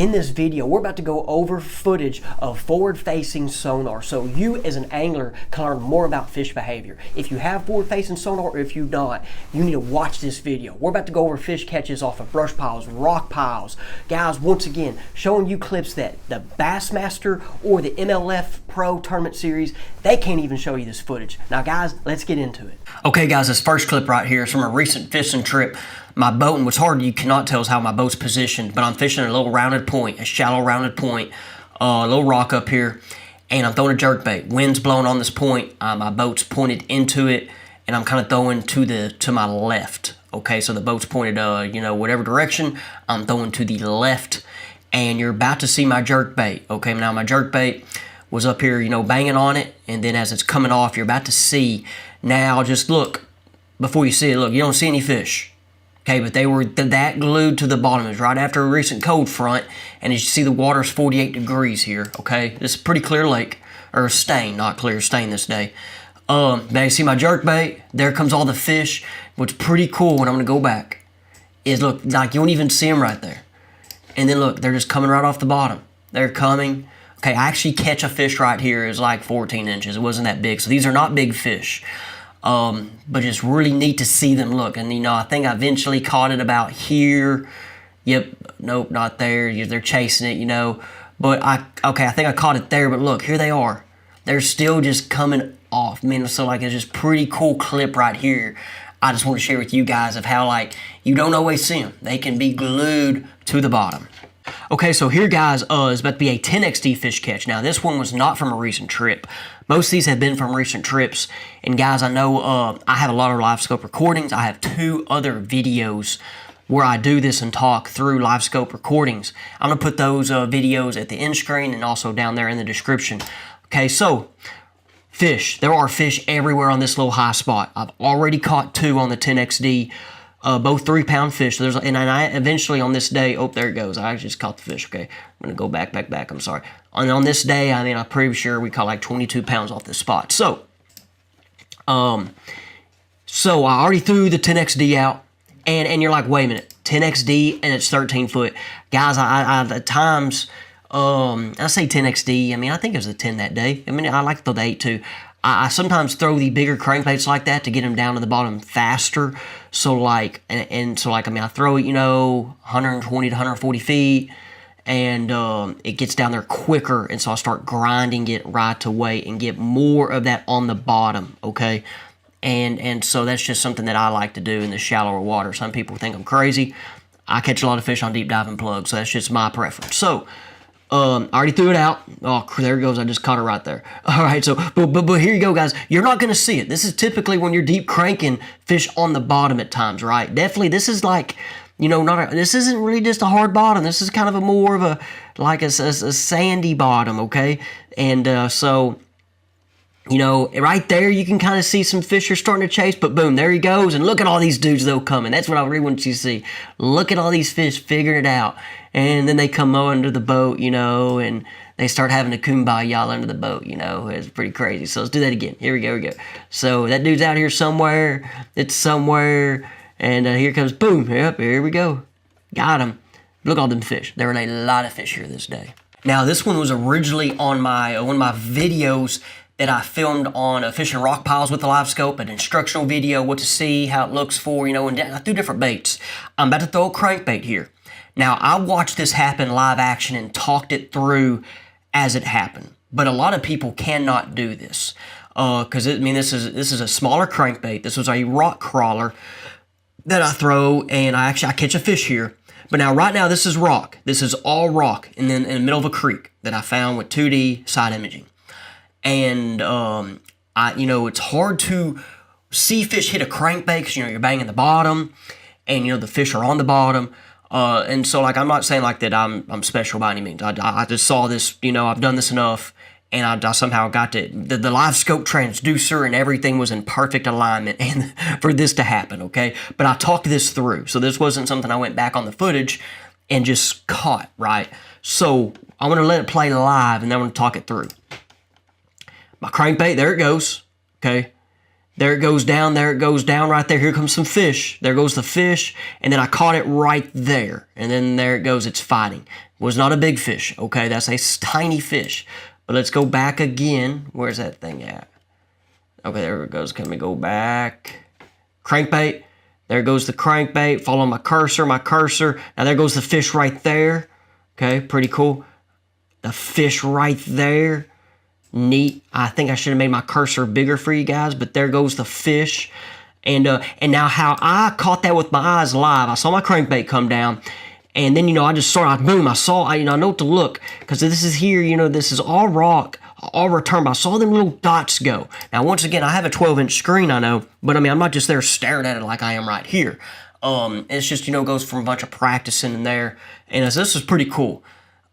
In this video, we're about to go over footage of forward-facing sonar so you as an angler can learn more about fish behavior. If you have forward-facing sonar or if you don't, you need to watch this video. We're about to go over fish catches off of brush piles, rock piles. Guys, once again, showing you clips that the Bassmaster or the MLF Pro Tournament Series, they can't even show you this footage. Now guys, let's get into it. Okay guys, this first clip right here is from a recent fishing trip. My boat, and what's hard, you cannot tell is how my boat's positioned, but I'm fishing a little rounded point, a shallow rounded point, a little rock up here, and I'm throwing a jerkbait. Wind's blowing on this point, my boat's pointed into it, and I'm kind of throwing to my left. Okay, so the boat's pointed, whatever direction, I'm throwing to the left, and you're about to see my jerkbait. Okay, now my jerkbait was up here, banging on it, and then as it's coming off, you're about to see. Now, just look, before you see it, look, you don't see any fish. Okay, but they were that glued to the bottom. It was right after a recent cold front, and as you see, the water's 48 degrees here, okay? This is a pretty clear lake, or stain, not clear, stain this day. Now you see my jerkbait, there comes all the fish. What's pretty cool, when I'm gonna go back, is look, like you won't even see them right there. And then look, they're just coming right off the bottom. They're coming. Okay, I actually catch a fish right here, it's like 14 inches. It wasn't that big, so these are not big fish. But it's really neat to see them look. And, I think I eventually caught it about here. Yep, nope, not there. They're chasing it, But I think I caught it there. But look, here they are. They're still just coming off. So it's just pretty cool clip right here. I just want to share with you guys of how, you don't always see them. They can be glued to the bottom. Okay, so here, guys, is about to be a 10XD fish catch. Now, this one was not from a recent trip. Most of these have been from recent trips. And, guys, I know I have a lot of livescope recordings. I have 2 other videos where I do this and talk through livescope recordings. I'm going to put those videos at the end screen and also down there in the description. Okay, so fish. There are fish everywhere on this little high spot. I've already caught 2 on the 10XD. Both 3-pound fish. And I eventually on this day, oh, there it goes. I just caught the fish. Okay, I'm gonna go back. I'm sorry. On this day, I'm pretty sure we caught like 22 pounds off this spot. So I already threw the 10XD out, and you're like, wait a minute, 10XD and it's 13 foot, guys. I at times, I say 10XD. I think it was a 10 that day. I like to throw the 8 too. I sometimes throw the bigger crankbaits like that to get them down to the bottom faster. So I throw it, 120 to 140 feet, and it gets down there quicker, and so I start grinding it right to weight and get more of that on the bottom, okay? And so that's just something that I like to do in the shallower water. Some people think I'm crazy. I catch a lot of fish on deep diving plugs, so that's just my preference. So I already threw it out. Oh, there it goes. I just caught it right there. All right, so, but here you go, guys. You're not going to see it. This is typically when you're deep cranking fish on the bottom at times, right? Definitely, this is like, this isn't really just a hard bottom. This is kind of more of a sandy bottom, okay? And right there, you can kind of see some fish are starting to chase, but boom, there he goes. And look at all these dudes, though, coming. That's what I really want you to see. Look at all these fish figuring it out. And then they come under the boat, and they start having a kumbaya under the boat, It's pretty crazy. So let's do that again. Here we go. So that dude's out here somewhere. It's somewhere. And here comes, boom. Yep, here we go. Got him. Look at all them fish. There were a lot of fish here this day. Now, this one was originally on one of my videos that I filmed on fishing rock piles with the live scope, an instructional video, what to see, how it looks for, and I threw different baits. I'm about to throw a crankbait here. Now, I watched this happen live action and talked it through as it happened. But a lot of people cannot do this. Because, this is a smaller crankbait. This was a rock crawler that I throw, and I catch a fish here. But now, right now, this is rock. This is all rock in the middle of a creek that I found with 2D side imaging. And, it's hard to see fish hit a crankbait because, you're banging the bottom, and, the fish are on the bottom. And so, I'm not saying, that I'm special by any means. I just saw this, I've done this enough, and I somehow got to, the live scope transducer and everything was in perfect alignment and for this to happen, okay? But I talked this through, so this wasn't something I went back on the footage and just caught, right? So, I'm going to let it play live, and then I'm going to talk it through. My crankbait, there it goes, okay? There it goes down right there. Here comes some fish. There goes the fish, and then I caught it right there. And then there it goes, it's fighting. Was not a big fish, okay? That's a tiny fish. But let's go back again. Where's that thing at? Okay, there it goes. Can we go back? Crankbait. There goes the crankbait. Follow my cursor, Now there goes the fish right there. Okay, pretty cool. The fish right there. Neat. I think I should have made my cursor bigger for you guys, but there goes the fish. And now how I caught that with my eyes live. I saw my crankbait come down. And then, I just saw it, boom, I know what to look. Because this is here, this is all rock, all return. But I saw them little dots go. Now, once again, I have a 12-inch screen, I know. But, I'm not just there staring at it like I am right here. It's just, goes from a bunch of practicing in there. And this is pretty cool.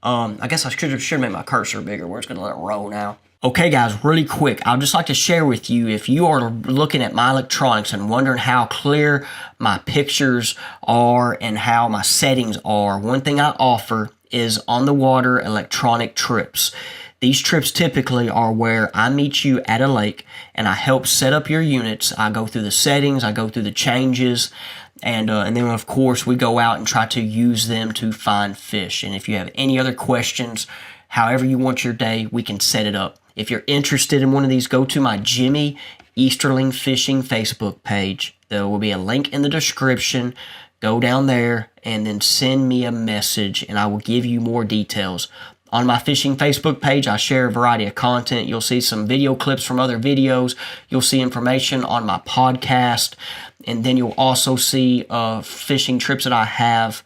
I guess I should make my cursor bigger. We're just going to let it roll now. Okay, guys, really quick, I'd just like to share with you, if you are looking at my electronics and wondering how clear my pictures are and how my settings are, one thing I offer is on-the-water electronic trips. These trips typically are where I meet you at a lake and I help set up your units. I go through the settings, I go through the changes, and then, of course, we go out and try to use them to find fish. And if you have any other questions, however you want your day, we can set it up. If you're interested in one of these, go to my Jimmy Easterling Fishing Facebook page. There will be a link in the description. Go down there and then send me a message and I will give you more details. On my fishing Facebook page, I share a variety of content. You'll see some video clips from other videos. You'll see information on my podcast. And then you'll also see fishing trips that I have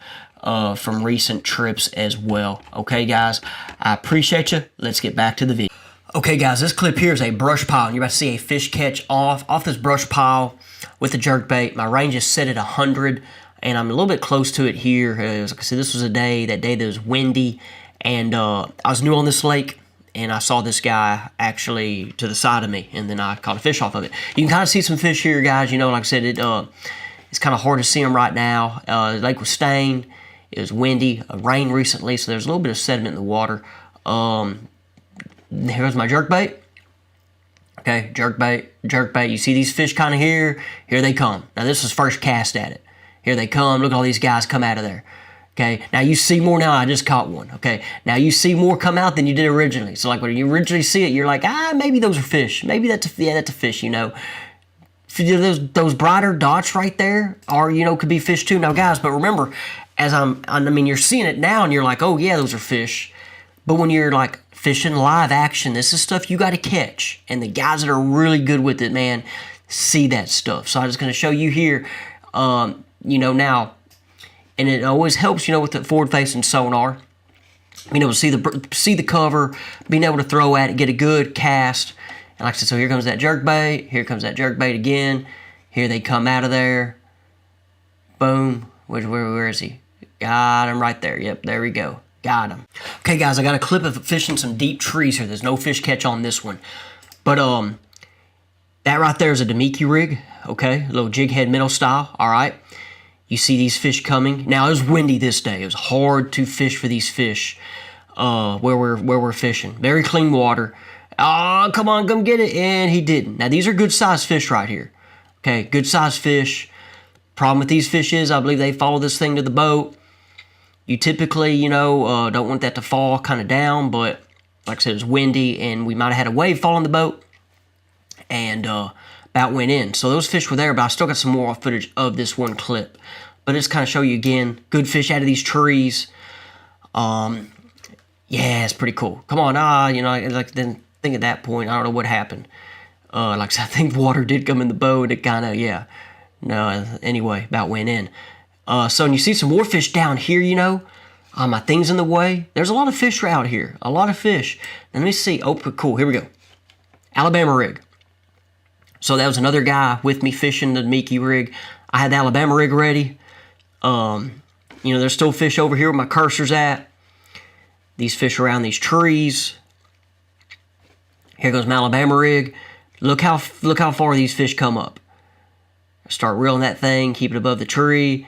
from recent trips as well. Okay, guys, I appreciate you. Let's get back to the video. Okay, guys, this clip here is a brush pile, and you're about to see a fish catch off this brush pile with the jerkbait. My range is set at 100, and I'm a little bit close to it here. Like I said, this was that day that was windy, and I was new on this lake, and I saw this guy actually to the side of me, and then I caught a fish off of it. You can kind of see some fish here, guys. Like I said, it's kind of hard to see them right now. The lake was stained. It was windy, rained recently, so there's a little bit of sediment in the water. Here's my jerkbait. Okay, jerkbait. You see these fish kind of here? Here they come. Now, this is first cast at it. Here they come. Look at all these guys come out of there. Okay, now you see more now. I just caught one. Okay, now you see more come out than you did originally. So, like, when you originally see it, you're like, maybe those are fish. Maybe that's a fish, Those brighter dots right there are, could be fish too. Now, guys, but remember, you're seeing it now and you're like, oh, yeah, those are fish. But when you're, like, fishing live action, this is stuff you got to catch. And the guys that are really good with it, man, see that stuff. So I'm just going to show you here, now. And it always helps, with the forward-facing sonar. Being able to see the cover, being able to throw at it, get a good cast. And like I said, so here comes that jerkbait. Here comes that jerkbait again. Here they come out of there. Boom. Where is he? Got him right there. Yep, there we go. Got him. Okay, guys, I got a clip of fishing some deep trees here. There's no fish catch on this one. But that right there is a Demiki rig. Okay, a little jig head minnow style. All right. You see these fish coming. Now, it was windy this day. It was hard to fish for these fish where we're fishing. Very clean water. Oh, come on, come get it. And he didn't. Now, these are good-sized fish right here. Okay, good-sized fish. Problem with these fish is I believe they follow this thing to the boat. You typically, don't want that to fall kind of down, but like I said, it was windy, and we might have had a wave fall on the boat, and about went in. So those fish were there, but I still got some more footage of this one clip. But just kind of show you again, good fish out of these trees. Yeah, it's pretty cool. Come on, then think at that point, I don't know what happened. Like I said, I think water did come in the boat. It kind of, yeah. No, anyway, about went in. So when you see some more fish down here, my thing's in the way. There's a lot of fish out here. A lot of fish. Let me see. Oh, cool. Here we go. Alabama rig. So that was another guy with me fishing the Demiki rig. I had the Alabama rig ready. There's still fish over here where my cursor's at. These fish around these trees. Here goes my Alabama rig. Look how far these fish come up. Start reeling that thing, keep it above the tree.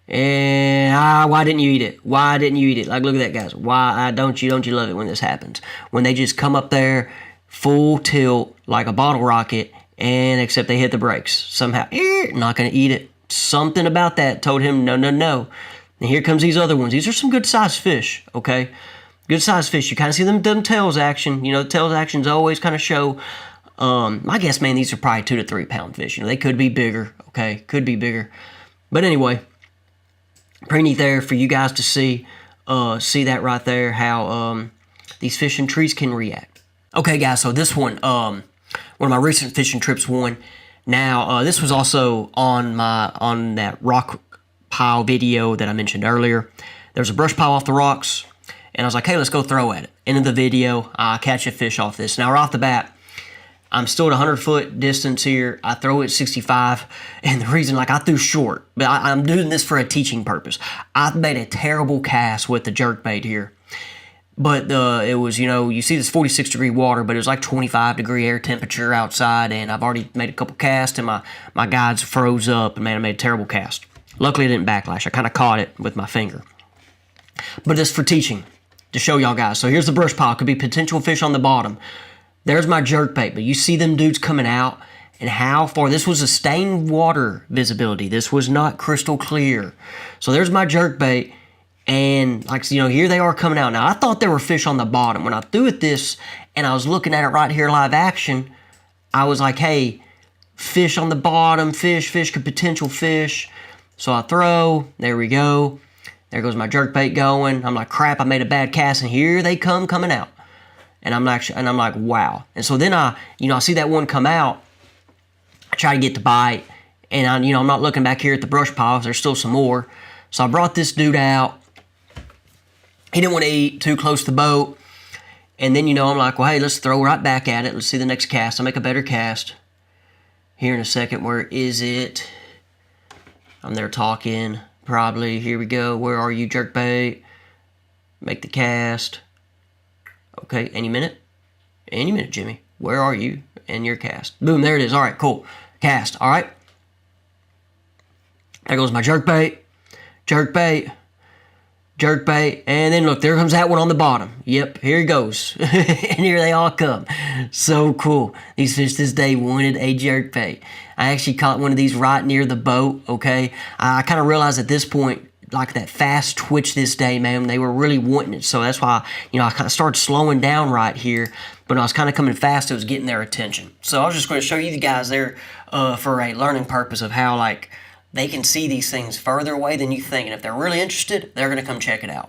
And why didn't you eat it? Why didn't you eat it? Like, look at that, guys. Why don't you love it when this happens? When they just come up there full tilt like a bottle rocket, and except they hit the brakes somehow. Not gonna eat it. Something about that told him no. And here comes these other ones. These are some good sized fish, okay? Good sized fish. You kind of see them tails action. You know, the tails actions always kind of show. I guess, man, these are probably 2 to 3 pound fish. You know, they could be bigger, okay? Could be bigger. But anyway, pretty neat there for you guys to see that right there, how these fishing trees can react. Okay, guys, so this one of my recent fishing trips one. Now, this was also on that rock pile video that I mentioned earlier. There's a brush pile off the rocks, and I was like, hey, let's go throw at it. End of the video, I catch a fish off this. Now, right off the bat, I'm still at 100-foot distance here. I throw it 65, and the reason, like, I threw short, but I'm doing this for a teaching purpose. I made a terrible cast with the jerkbait here. But it was, you know, you see this 46-degree water, but it was like 25-degree air temperature outside, and I've already made a couple casts, and my guides froze up, and man, I made a terrible cast. Luckily, I didn't backlash. I kind of caught it with my finger. But it's for teaching, to show y'all guys. So here's the brush pile. Could be potential fish on the bottom. There's my jerkbait, but you see them dudes coming out, and how far. This was a stained water visibility. This was not crystal clear. So there's my jerkbait. And, like, you know, here they are coming out. Now, I thought there were fish on the bottom. When I threw at this and I was looking at it right here live action, I was like, hey, fish on the bottom, fish, could potential fish. So I throw. There we go. There goes my jerkbait going. I'm like, crap, I made a bad cast, and here they coming out. And I'm like, wow. And so then I see that one come out. I try to get the bite, and I'm not looking back here at the brush pile. There's still some more. So I brought this dude out. He didn't want to eat too close to the boat. And then, I'm like, well, hey, let's throw right back at it. Let's see the next cast. I'll make a better cast here in a second. Where is it? I'm there talking, probably. Here we go. Where are you, jerkbait? Make the cast. Okay, any minute. Any minute, Jimmy. Where are you and your cast? Boom, there it is. All right, cool. Cast, all right. There goes my jerkbait. Jerkbait, and then look, there comes that one on the bottom. Yep, here he goes. And here they all come. So cool. These fish this day wanted a jerkbait. I actually caught one of these right near the boat, okay? I kind of realized at this point, like that fast twitch this day, man, they were really wanting it. So that's why, I kind of started slowing down right here. But when I was kind of coming fast, it was getting their attention. So I was just going to show you the guys there for a learning purpose of how, like, they can see these things further away than you think. And if they're really interested, they're going to come check it out.